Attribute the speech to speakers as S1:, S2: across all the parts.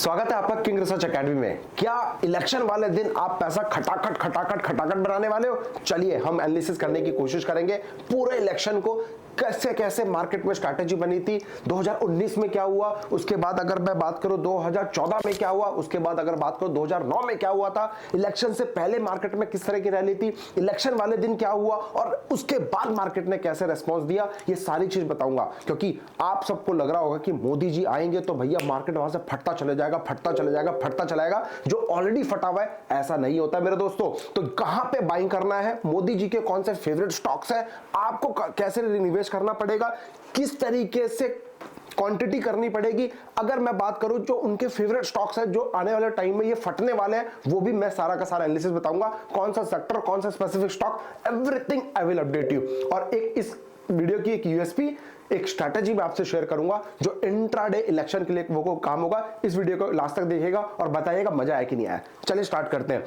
S1: स्वागत है आपका किंग रिसर्च एकेडमी में। क्या इलेक्शन वाले दिन आप पैसा खटाखट बनाने वाले हो? चलिए हम एनालिसिस करने की कोशिश करेंगे पूरे इलेक्शन को, कैसे कैसे मार्केट में स्ट्रैटेजी बनी थी, 2019 में क्या हुआ, उसके बाद अगर मैं बात करूं 2014 में क्या हुआ, उसके बाद अगर बात करूं 2009 में क्या हुआ था, इलेक्शन से पहले मार्केट में किस तरह की रैली थी, इलेक्शन वाले दिन क्या हुआ और उसके बाद मार्केट ने कैसे रेस्पॉन्स दिया, ये सारी चीज बताऊंगा। क्योंकि आप सबको लग रहा होगा कि मोदी जी आएंगे तो भैया मार्केट वहां से फटता चले जाएगा, जो ऑलरेडी फटा हुआ है ऐसा नहीं होता मेरे दोस्तों। तो कहां पे बाइंग करना है, मोदी जी के कौन से फेवरेट स्टॉक्स है, आपको कैसे निवेश करना पड़ेगा, किस तरीके से क्वांटिटी करनी पड़ेगी। अगर मैं बात करूं जो उनके फेवरेट स्टॉक्स हैं जो आने वाले टाइम में ये फटने वाले हैं, वो भी मैं सारा का सारा एनालिसिस बताऊंगा। कौन सा सेक्टर, कौन सा specific stock, everything I will update you. और एक इस वीडियो की एक यूएसपी, एक स्ट्रैटेजी मैं आपसे शेयर करूंगा जो इंट्राडे इलेक्शन के लिए वो काम होगा। इस वीडियो को लास्ट तक देखिएगा और बताइएगा मजा आया कि नहीं आया। चलिए स्टार्ट करते हैं।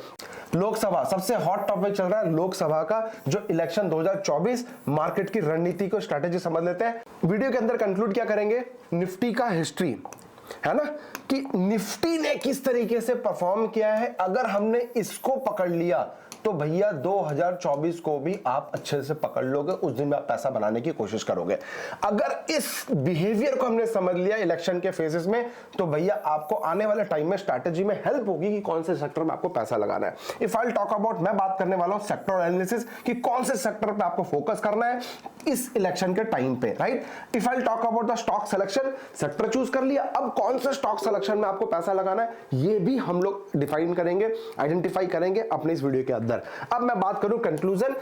S1: लोकसभा सबसे हॉट टॉपिक चल रहा है, लोकसभा का जो इलेक्शन 2024 मार्केट की रणनीति को स्ट्रैटेजी समझ लेते हैं। वीडियो के अंदर कंक्लूड क्या करेंगे, निफ्टी का हिस्ट्री है ना, कि निफ्टी ने किस तरीके से परफॉर्म किया है। अगर हमने इसको पकड़ लिया तो भैया 2024 को भी आप अच्छे से पकड़ लोगे, उस दिन में आप पैसा बनाने की कोशिश करोगे। अगर इस बिहेवियर को हमने समझ लिया इलेक्शन के फेजेस में, तो भैया आपको आने वाले टाइम में स्ट्रैटेजी में हेल्प होगी कि कौन से सेक्टर में आपको पैसा लगाना है। इफ आई टॉक अबाउट, मैं बात करने वाला हूं सेक्टर एनालिसिस, कि कौन से सेक्टर पे आपको फोकस करना है इस इलेक्शन के टाइम पे, right. If I talk about the stock selection, sector choose कर लिया, अब कौन से स्टॉक सिलेक्शन में आपको पैसा लगाना है ये भी हम लोग डिफाइन करेंगे, आइडेंटिफाई करेंगे अपने इस वीडियो के अंदर। अब मैं बात करूं कंक्लूजन,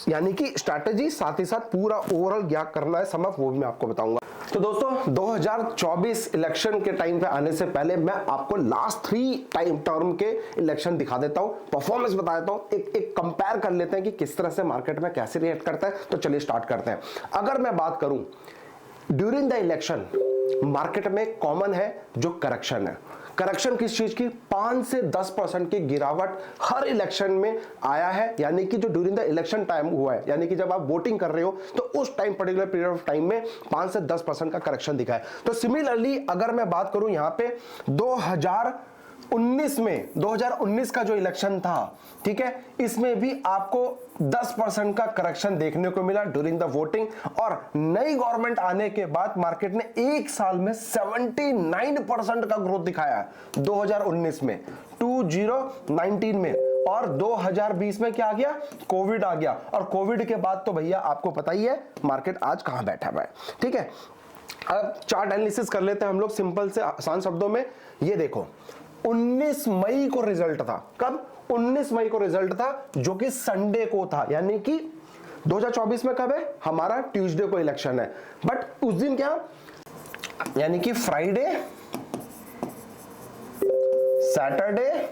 S1: यानी कि स्ट्रैटेजी, साथ ही साथ पूरा ओवरऑल क्या करना है समझ, वो भी मैं आपको बताऊंगा। तो दोस्तों 2024 इलेक्शन के टाइम पे आने से पहले मैं आपको लास्ट 3 टाइम टर्म के इलेक्शन दिखा देता हूं, परफॉर्मेंस बता देता हूं, एक कंपेयर कर लेते हैं कि किस तरह से मार्केट में कैसे रिएक्ट करता है। तो चलिए स्टार्ट करते हैं। अगर मैं बात करूं ड्यूरिंग द इलेक्शन, मार्केट में कॉमन है जो करेक्शन है। करेक्शन किस चीज की, 5 से 10% की गिरावट हर इलेक्शन में आया है, यानी कि जो ड्यूरिंग द इलेक्शन टाइम हुआ है, यानी कि जब आप वोटिंग कर रहे हो तो उस time particular period of time में 5 से 10% का करेक्शन दिखा है। तो सिमिलरली अगर मैं बात करूं यहां पे 2019 का जो इलेक्शन था, ठीक है, इसमें भी आपको 10% का करेक्शन देखने को मिला ड्यूरिंग द वोटिंग। और नई गवर्नमेंट आने के बाद मार्केट ने एक साल में 79% का ग्रोथ दिखाया 2019 में, 2019 में। और 2020 में क्या आ गया, कोविड आ गया। और कोविड के बाद तो भैया आपको पता ही है मार्केट आज कहां बैठा हुआ है, ठीक है। अब चार्ट एनालिसिस कर लेते हैं हम लोग सिंपल से आसान शब्दों में। ये देखो 19 मई को रिजल्ट था, कब, 19 मई को रिजल्ट था, जो कि संडे को था, यानी कि 2024 में कब है, हमारा ट्यूसडे को इलेक्शन है। बट उस दिन क्या, यानी कि फ्राइडे, सैटरडे,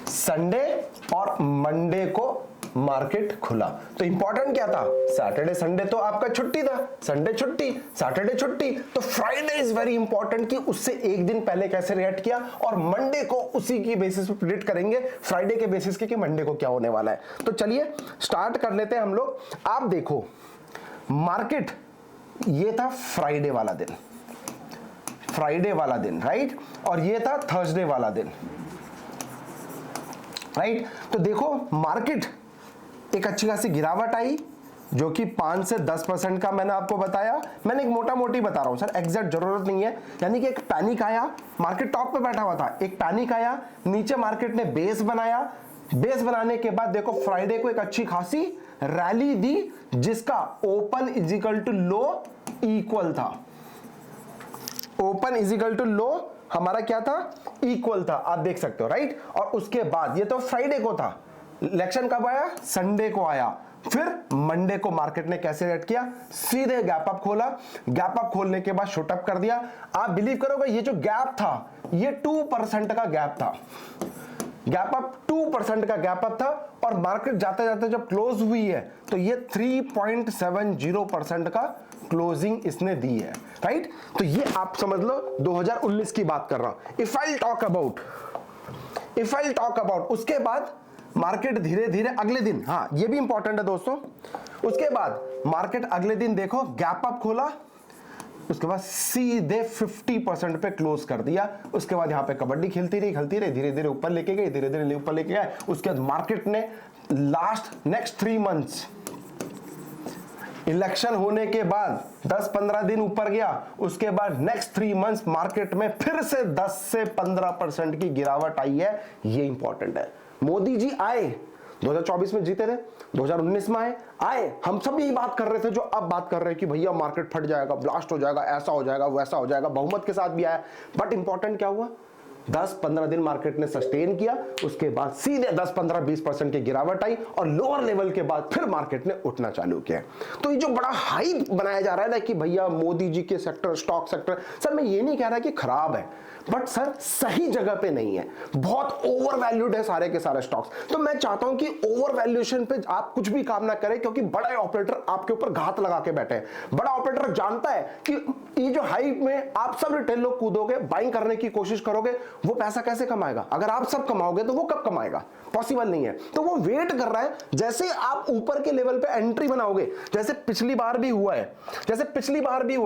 S1: संडे और मंडे को मार्केट खुला। तो इंपॉर्टेंट क्या था, सैटरडे संडे तो आपका छुट्टी था, संडे छुट्टी, सैटरडे छुट्टी, तो फ्राइडे इज वेरी इंपॉर्टेंट कि उससे एक दिन पहले कैसे रिएक्ट किया। और मंडे को उसी की बेसिस पे प्रेडिक्ट करेंगे, फ्राइडे के बेसिस के कि मंडे को क्या होने वाला है। तो चलिए स्टार्ट कर लेते हैं हम लोग। आप देखो मार्केट, ये था फ्राइडे वाला दिन, राइट, और ये था थर्सडे वाला दिन, राइट। तो देखो मार्केट एक अच्छी खासी गिरावट आई, जो कि 5 से 10% का मैंने आपको बताया। मैंने एक मोटा मोटी बता रहा हूं सर, एग्जैक्ट जरूरत नहीं है। यानी कि एक पैनिक आया, मार्केट टॉप पे बैठा हुआ था, एक पैनिक आया, नीचे मार्केट ने बेस बनाया, बेस बनाने के बाद देखो फ्राइडे को एक अच्छी खासी रैली दी, जिसका open is equal to low equal था। Open is equal to low हमारा क्या था, इक्वल था, आप देख सकते हो, राइट। और उसके बाद ये तो फ्राइडे को था, इलेक्शन कब आया, संडे को आया। फिर मंडे को मार्केट ने कैसे रेट किया, सीधे गैप अप खोला, गैप अप खोलने के बाद शॉर्ट अप कर दिया। आप बिलीव करोगे ये जो गैप था ये 2% का गैप था, गैप अप 2% का गैप अप था। और मार्केट जाते जाते जब क्लोज हुई है तो ये 3.70% का क्लोजिंग इसने दी है, राइट। तो ये आप समझ लो 2019 की बात कर रहा हूं। इफ आई टॉक अबाउट उसके बाद मार्केट धीरे धीरे अगले दिन, हाँ ये भी इंपॉर्टेंट है दोस्तों, उसके बाद मार्केट अगले दिन देखो गैप अप खोला, उसके बाद सीधे 50% पे क्लोज कर दिया। उसके बाद यहाँ पे कबड्डी खेलती रही धीरे धीरे ऊपर लेके गई, धीरे धीरे ऊपर लेके गए। उसके बाद मार्केट ने नेक्स्ट 3 मंथ्स इलेक्शन होने के बाद 10-15 दिन ऊपर गया, उसके बाद नेक्स्ट 3 मंथ्स मार्केट में फिर से 10 से 15% की गिरावट आई है। ये इंपॉर्टेंट है। मोदी जी आए 2024 में जीते थे, 2019 में आए हम सब यही बात कर रहे थे जो अब बात कर रहे हैं कि भैया मार्केट फट जाएगा, ब्लास्ट हो जाएगा, ऐसा हो जाएगा, वैसा हो जाएगा, बहुमत के साथ भी आया। बट इंपॉर्टेंट क्या हुआ, 10-15 दिन मार्केट ने सस्टेन किया, उसके बाद सीधे 10-15-20% की गिरावट आई और लोअर लेवल के बाद फिर मार्केट ने उठना चालू किया। तो ये जो बड़ा हाइप बनाया जा रहा है ना कि भैया मोदी जी के सेक्टर, स्टॉक सेक्टर, सर मैं ये नहीं कह रहा कि खराब है, बट सर सही जगह पे नहीं है, बहुत ओवर वैल्यूड है सारे के सारे स्टॉक्स। तो मैं चाहता हूं कि ओवर वैल्यूएशन पे आप कुछ भी काम ना करें, क्योंकि बड़ा ऑपरेटर आपके ऊपर घात लगा के बैठे हैं। बड़ा ऑपरेटर जानता है कि ये जो हाइप में आप सब रिटेल लोग कूदोगे, बाइंग करने की कोशिश करोगे, वो पैसा कैसे कमाएगा? अगर आप सब कमाओगे तो वो कब कमाएगा? पॉसिबल नहीं है। तो वो वेट कर रहा है, जैसे आप ऊपर के लेवल पे एंट्री बनाओगे, जैसे पिछली बार भी हुआ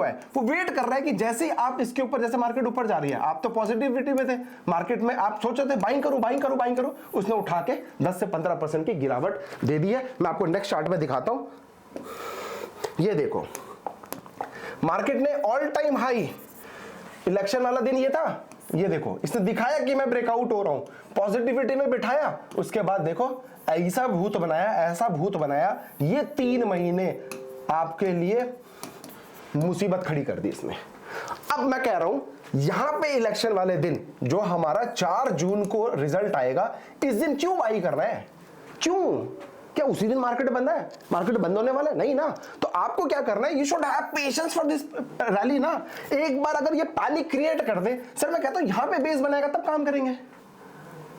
S1: है, वो वेट कर रहा है कि जैसे आप इसके ऊपर, जैसे मार्केट ऊपर जा रही है, आप तो पॉजिटिविटी में थे मार्केट में, आप सोचे थे बाइंग करूं, उसने उठा के 10 से 15% की गिरावट दे दी है। मैं आपको नेक्स्ट चार्ट में दिखाता हूं। ये देखो, मार्केट ने ऑल टाइम हाई, इलेक्शन वाला दिन ये था, ये देखो इसने दिखाया कि मैं ब्रेकआउट हो रहा हूं, पॉजिटिविटी में बिठाया, उसके बाद देखो ऐसा भूत बनाया, ये 3 महीने आपके लिए मुसीबत खड़ी कर दी इसने। अब मैं कह रहा हूं यहां पे इलेक्शन वाले दिन जो हमारा 4 जून को रिजल्ट आएगा, इस दिन क्यों बाई कर रहे हैं? क्यों? क्या उसी दिन मार्केट बंद है? मार्केट बंद होने वाला है? नहीं ना। तो आपको क्या करना है, you should have patience for this rally ना। एक बार अगर ये पैनिक क्रिएट कर दे, सर मैं कहता हूं यहां पे बेस बनाएगा तब काम करेंगे।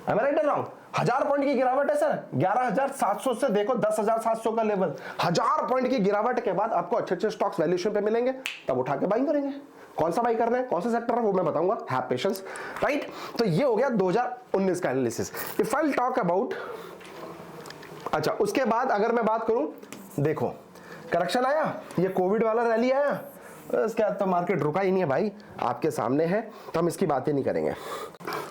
S1: Am I right or wrong? 1000 point की गिरावट है सर, 11,700 से देखो 10,700 का लेवल, 1000 पॉइंट की गिरावट के बाद आपको अच्छे स्टॉक्स वैल्यूएशन पे मिलेंगे, तब उठा के बाइंग करेंगे। कौन सा बाई करना है, कौन सा सेक्टर है, वो मैं बताऊंगा। Have patience, right. तो ये हो गया 2019 का analysis. If I talk about, अच्छा उसके बाद अगर मैं बात करूं, देखो करेक्शन आया, ये कोविड वाला रैली आया, इसके बाद तो मार्केट रुका ही नहीं है भाई, आपके सामने है, तो हम इसकी बातें नहीं करेंगे।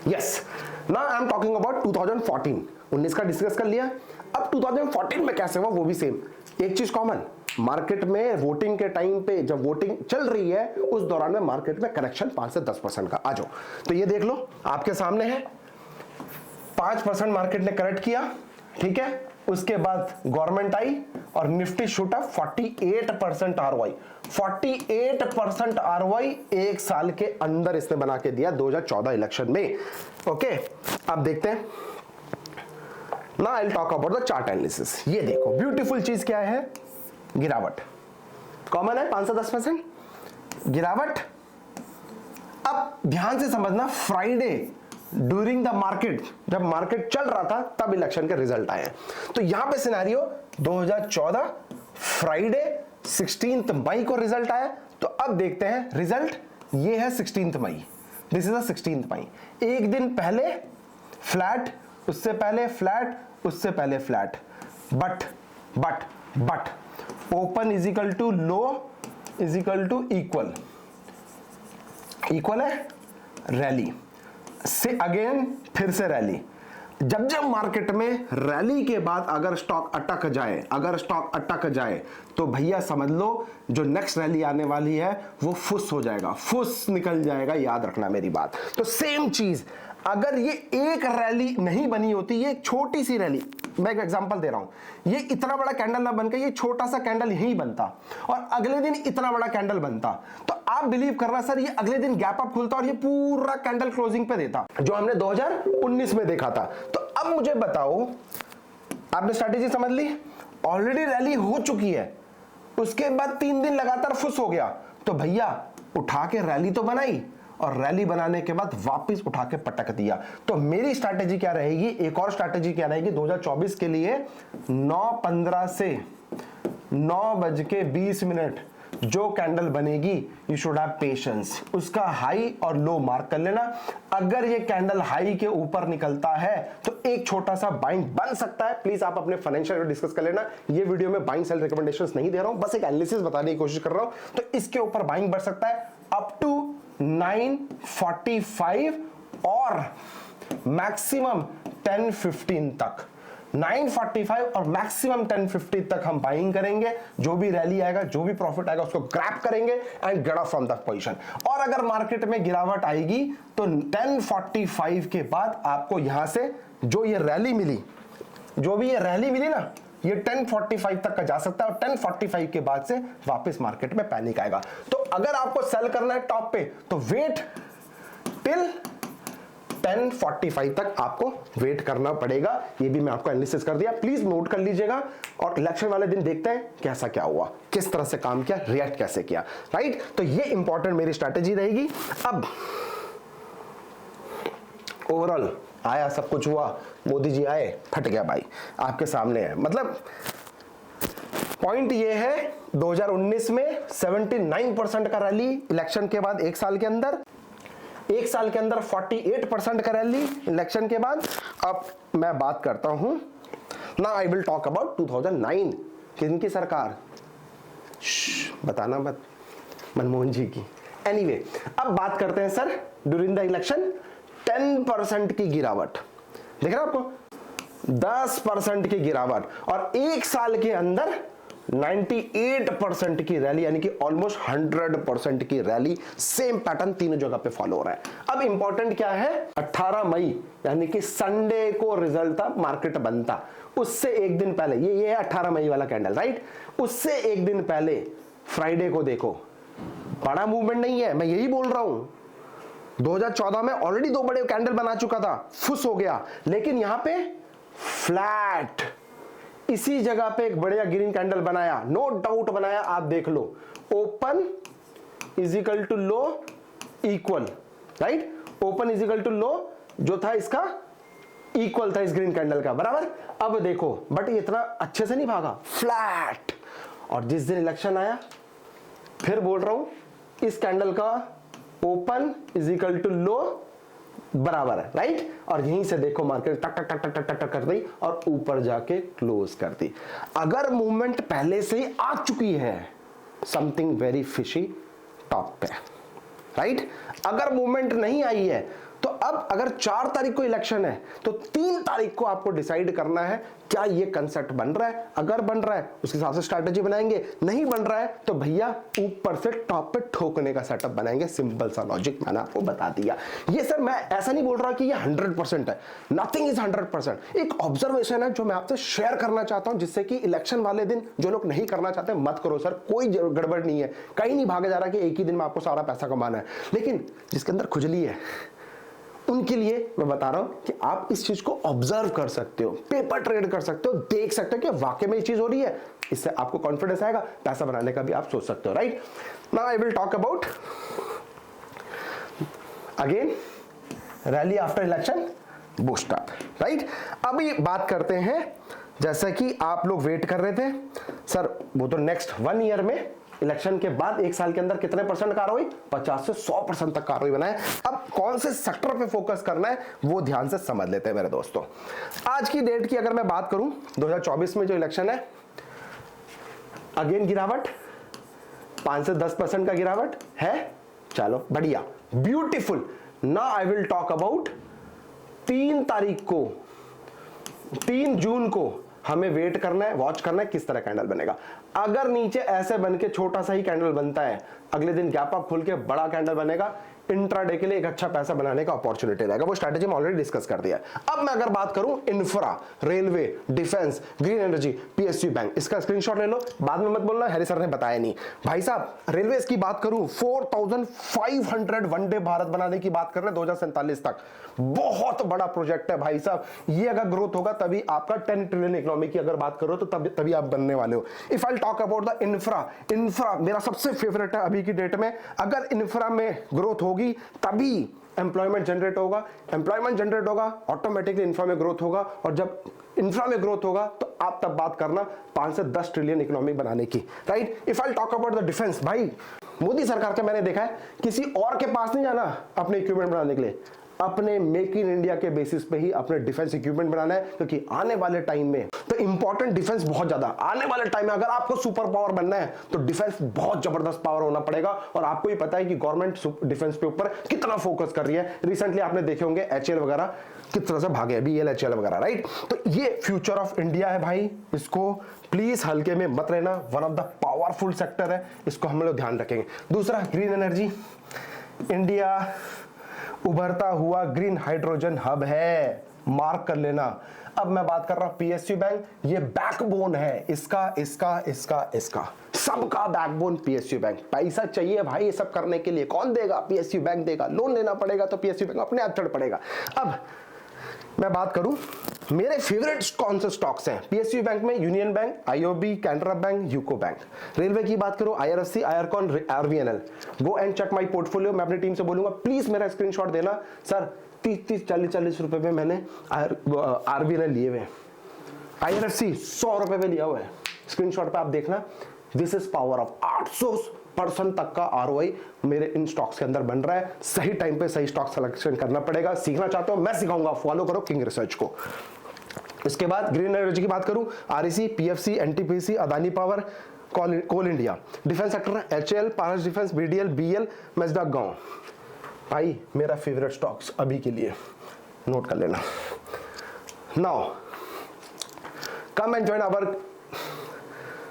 S1: Yes, now I am talking about 2014। 19 का डिस्कस कर लिया, अब 2014 में कैसे हुआ वो भी सेम। एक चीज कॉमन, मार्केट में वोटिंग के टाइम पे, जब वोटिंग चल रही है उस दौरान में मार्केट में करेक्शन 5 से 10% का। आ जाओ, तो ये देख लो आपके सामने है, 5% मार्केट ने करेक्ट किया, ठीक है। उसके बाद गवर्नमेंट आई और Nifty shoot up 48% ROI, 48% ROI एक साल के अंदर इसने बना के दिया 2014 इलेक्शन में। ओके, अब देखते हैं ना, I will talk about the chart analysis. ये देखो ब्यूटीफुल चीज क्या है, गिरावट कॉमन है, 5 से 10% गिरावट। अब ध्यान से समझना, फ्राइडे ड्यूरिंग द मार्केट, जब मार्केट चल रहा था तब इलेक्शन के रिजल्ट आए। तो यहां पे सिनेरियो 2014 फ्राइडे 16 मई को रिजल्ट आया। तो अब देखते हैं रिजल्ट, ये है 16 मई, दिस इज द 16 मई। एक दिन पहले फ्लैट, उससे पहले फ्लैट, उससे पहले flat, but open is equal to low is equal to equal है रैली से, अगेन फिर से रैली। जब मार्केट में रैली के बाद अगर स्टॉक अटक जाए तो भैया समझ लो जो नेक्स्ट रैली आने वाली है वो फुस हो जाएगा, फुस निकल जाएगा, याद रखना मेरी बात। तो सेम चीज, अगर ये एक रैली नहीं बनी होती, ये छोटी सी रैली, मैं एक एग्जांपल दे रहा हूं, ये इतना बड़ा कैंडल ना बनकर ये छोटा सा कैंडल यहीं बनता और अगले दिन इतना बड़ा कैंडल बनता, तो आप बिलीव करना सर ये अगले दिन गैप अप खुलता और ये पूरा कैंडल क्लोजिंग पे देता, जो हमने 2019 में देखा था। तो अब मुझे बताओ, आपने स्ट्रैटेजी समझ ली, ऑलरेडी रैली हो चुकी है, उसके बाद 3 दिन लगातार फुस हो गया, तो भैया उठा के रैली तो बनाई और रैली बनाने के बाद वापस उठा के पटक दिया। तो मेरी स्ट्रैटेजी क्या रहेगी, एक और स्ट्रैटेजी क्या रहेगी 2024 के लिए, 9:15 से 9:20 जो कैंडल बनेगी यू शुड हैव पेशेंस, उसका हाई और लो मार्क कर लेना। अगर ये कैंडल हाई के ऊपर निकलता है तो एक छोटा सा बाइंग बन सकता है। प्लीज आप अपने फाइनेंशियल डिस्कस कर लेना, ये वीडियो में बाइंग सेल रिकमेंडेशंस नहीं दे रहा हूं, बस एक एनालिसिस बताने की कोशिश कर रहा हूं। तो इसके ऊपर बाइंग बढ़ सकता है अप टू 945 और मैक्सिमम 1015 तक। 945 और मैक्सिमम 1050 तक हम बाइंग करेंगे। जो भी रैली आएगा, जो भी प्रॉफिट आएगा उसको ग्रैब करेंगे and get off from the position. और अगर मार्केट में गिरावट आएगी तो 1045 के बाद आपको यहां से जो ये रैली मिली, जो भी ये रैली मिली ना, ये 1045 तक का जा सकता है और 1045 के बाद से वापस मार्केट में पैनिक आएगा। तो अगर आपको सेल करना है टॉप पे तो वेट टिल 1045 तक आपको वेट करना पड़ेगा। ये भी मैं आपको एनालिसिस कर दिया, प्लीज नोट कर लीजिएगा। और इलेक्शन वाले दिन देखते हैं कैसा क्या हुआ, किस तरह से काम किया, रिएक्ट कैसे किया, राइट। तो ये इंपॉर्टेंट मेरी स्ट्रैटेजी रहेगी। अब ओवरऑल आया, सब कुछ हुआ, मोदी जी आए, फट गया भाई, आपके सामने है। मतलब पॉइंट ये है 2019 में 79% का रैली इलेक्शन के बाद, एक साल के अंदर 48% का रैली इलेक्शन के बाद। अब मैं बात करता हूं ना, आई विल टॉक अबाउट 2009 किनकी सरकार, बताना मत, मनमोहन जी की। एनीवे, अब बात करते हैं सर ड्यूरिंग द इलेक्शन 10% की गिरावट, देख रहे हो आपको 10% की गिरावट और एक साल के अंदर 98% की रैली, यानी कि ऑलमोस्ट 100% की रैली। सेम पैटर्न तीनों जगह पे फॉलो हो रहा है। अब इंपॉर्टेंट क्या है, 18 मई यानी कि संडे को रिजल्ट था, मार्केट बनता, उससे एक दिन पहले, ये है 18 मई वाला कैंडल, राइट। उससे एक दिन पहले फ्राइडे को देखो, बड़ा मूवमेंट नहीं है, मैं यही बोल रहा हूं। 2014 में ऑलरेडी 2 बड़े कैंडल बना चुका था, फुस हो गया, लेकिन यहां पे फ्लैट इसी जगह पे एक बढ़िया ग्रीन कैंडल बनाया, नो डाउट बनाया, आप देख लो। Open is equal to low equal, right. Open is equal to low जो था इसका इक्वल था इस ग्रीन कैंडल का, बराबर। अब देखो, बट ये इतना अच्छे से नहीं भागा, फ्लैट। और जिस दिन इलेक्शन आया, फिर बोल रहा हूं, इस कैंडल का ओपन इज इक्वल टू लो बराबर है, राइट। और यहीं से देखो मार्केट टक टक टक टक टक कर दी और ऊपर जाके क्लोज कर दी। अगर मूवमेंट पहले से ही आ चुकी है, समथिंग वेरी फिशी टॉप पे, राइट। अगर मूवमेंट नहीं आई है तो अब अगर 4 तारीख को इलेक्शन है तो 3 तारीख को आपको डिसाइड करना है क्या ये कंसेप्ट बन रहा है। अगर बन रहा है उसके हिसाब से स्ट्रैटेजी बनाएंगे, नहीं बन रहा है तो भैया ऊपर से टॉप पे ठोकने का सेटअप बनाएंगे। सिंपल सा लॉजिक मैंने आपको बता दिया। ये सर मैं ऐसा नहीं बोल रहा कि ये 100% है, नथिंग इज 100%। एक ऑब्जर्वेशन है जो मैं आपसे शेयर करना चाहता हूं, जिससे कि इलेक्शन वाले दिन जो लोग नहीं करना चाहते मत करो सर, कोई गड़बड़ नहीं है, कहीं नहीं भागा जा रहा कि एक ही दिन में आपको सारा पैसा कमाना है। लेकिन जिसके अंदर खुजली है उनके लिए मैं बता रहा हूं कि आप इस चीज को ऑब्जर्व कर सकते हो, पेपर ट्रेड कर सकते हो, देख सकते हो कि वाकई में ये चीज हो रही है। इससे आपको कॉन्फिडेंस आएगा, पैसा बनाने का भी आप सोच सकते हो, right. Now I will talk about again rally after election boost up, right. अभी बात करते हैं, जैसा कि आप लोग वेट कर रहे थे सर, वो तो नेक्स्ट 1 ईयर में इलेक्शन के बाद एक साल के अंदर कितने परसेंट कार्रवाई, 50 से 100% तक कार्रवाई बनाए। अब कौन से सेक्टर पे फोकस करना है वो ध्यान से समझ लेते हैं मेरे दोस्तों। आज की डेट की अगर मैं बात करूं, 2024 में जो इलेक्शन है, अगेन गिरावट 5 से 10% का गिरावट है। चलो बढ़िया, beautiful. Now I will talk about 3 तारीख को, 3 जून को हमें वेट करना है, वॉच करना है किस तरह कैंडल बनेगा। अगर नीचे ऐसे बन के छोटा सा ही कैंडल बनता है, अगले दिन गैप अप खुल के बड़ा कैंडल बनेगा, इंट्राडे के लिए एक अच्छा पैसा बनाने का अपॉर्चुनिटी रहेगा। वो स्ट्रैटेजी में ऑलरेडी डिस्कस कर दिया है। अब मैं अगर बात करूं infra, railway, defence, green energy, PSU bank, इसका स्क्रीनशॉट ले लो, बाद में मत बोलना हैरी सर ने बताया नहीं। भाई साहब रेलवे की बात करूं, 4500 वनडे भारत बनाने की बात कर रहे हैं 2047 तक। बहुत बड़ा प्रोजेक्ट है भाई साहब। ये अगर ग्रोथ होगा तभी आपका 10 ट्रिलियन इकोनॉमी की अगर बात करो तो तभी आप बनने वाले हो। If I talk about the infra मेरा सबसे फेवरेट है अभी की डेट में। अगर इंफ्रा में ग्रोथ होगी तभी एम्प्लॉयमेंट जनरेट होगा, एम्प्लॉयमेंट जनरेट होगा ऑटोमेटिकली इंफ्रा में ग्रोथ होगा, और जब इंफ्रा में ग्रोथ होगा तो आप तब बात करना 5 से 10 ट्रिलियन इकोनॉमी बनाने की, right. If I talk about the defence, भाई मोदी सरकार का मैंने देखा है किसी और के पास नहीं जाना अपने इक्विपमेंट बनाने के लिए, अपने मेक इन इंडिया के बेसिस पे ही अपने डिफेंस इक्विपमेंट बनाना है, क्योंकि आने वाले टाइम में तो इंपॉर्टेंट डिफेंस बहुत ज्यादा, आने वाले टाइम में अगर आपको सुपर पावर बनना है तो डिफेंस बहुत जबरदस्त पावर होना पड़ेगा। और आपको ही पता है कि गवर्नमेंट डिफेंस पे ऊपर कितना फोकस कर रही है। रिसेंटली आपने देखे होंगे एचएल वगैरह किस तरह से भागे, BLHL वगैरह, राइट। तो ये फ्यूचर ऑफ इंडिया है भाई, इसको प्लीज हल्के में मत रहना, one of the powerful sector है, इसको हम लोग ध्यान रखेंगे। दूसरा ग्रीन एनर्जी, इंडिया उभरता हुआ ग्रीन हाइड्रोजन हब है, मार्क कर लेना। अब मैं बात कर रहा हूं PSU बैंक, ये बैकबोन है इसका इसका इसका इसका सबका बैकबोन PSU बैंक। पैसा चाहिए भाई ये सब करने के लिए, कौन देगा? PSU बैंक देगा। लोन लेना पड़ेगा तो PSU बैंक अपने आप चढ़ पड़ेगा। अब मैं बात करूं मेरे फेवरेट कौन से स्टॉक्स हैं PSU बैंक में, union bank, IOB, Canara bank, UCO bank. Railway की बात करूं IRFC, Ircon, RVNL। Go and check my portfolio. मैं अपनी टीम से बोलूंगा प्लीज मेरा स्क्रीनशॉट देना, सर 30-30, 40-40 रुपए में मैंने RVNL लिए हुए हैं, IRFC 100 रुपए में लिया हुआ है। स्क्रीनशॉट पे आप देखना, दिस इज पावर ऑफ 800% तक का ROI मेरे इन स्टॉक्स के अंदर बन रहा है। सही टाइम पे सही स्टॉक सिलेक्शन करना पड़ेगा। सीखना चाहते हो मैं सिखाऊंगा, फॉलो करो किंग रिसर्च को। इसके बाद ग्रीन एनर्जी की बात करूं REC, PFC, NTPC, Adani power, coal India. Defence sector HAL, Paras defence, BDL, BL, मैजडाक गांव। भाई मेरा फेवरेट स्टॉक्स अभी के लिए नोट कर लेना। Now come and join our.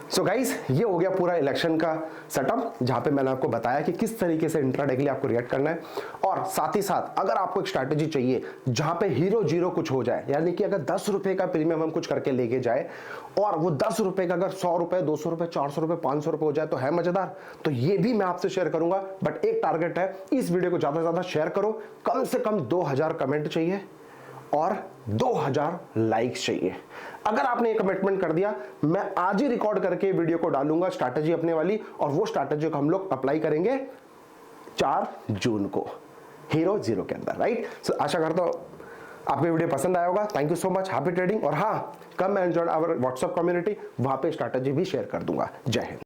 S1: So guys ये हो गया पूरा इलेक्शन का सेटअप, जहां पे मैंने आपको बताया कि किस तरीके से इंट्राडे के लिए आपको रिएक्ट करना है। और साथ ही साथ अगर आपको एक स्ट्रैटेजी चाहिए जहां पे हीरो जीरो कुछ हो जाए, यानी कि अगर 10 रुपए का प्रीमियम हम कुछ करके लेके जाए और वो 10 रुपए का अगर 100 रुपए, 200 रुपए, 400 रुपए, 500 रुपए हो जाए तो है मजेदार। तो ये भी मैं आपसे शेयर करूंगा, बट एक टारगेट है, इस वीडियो को ज्यादा से ज्यादा शेयर करो, कम से कम 2000 कमेंट चाहिए और 2000 लाइक्स चाहिए। अगर आपने ये कमिटमेंट कर दिया, मैं आज ही रिकॉर्ड करके वीडियो को डालूंगा स्ट्रैटेजी अपने वाली, और वो स्ट्रैटेजी को हम लोग अप्लाई करेंगे 4 जून को हीरो जीरो के अंदर, राइट। सो आशा करता हूं आपको वीडियो पसंद आया होगा। Thank you so much, happy trading. और हाँ, come and join our WhatsApp community, वहां पे स्ट्रैटेजी भी शेयर कर दूंगा। जय हिंद।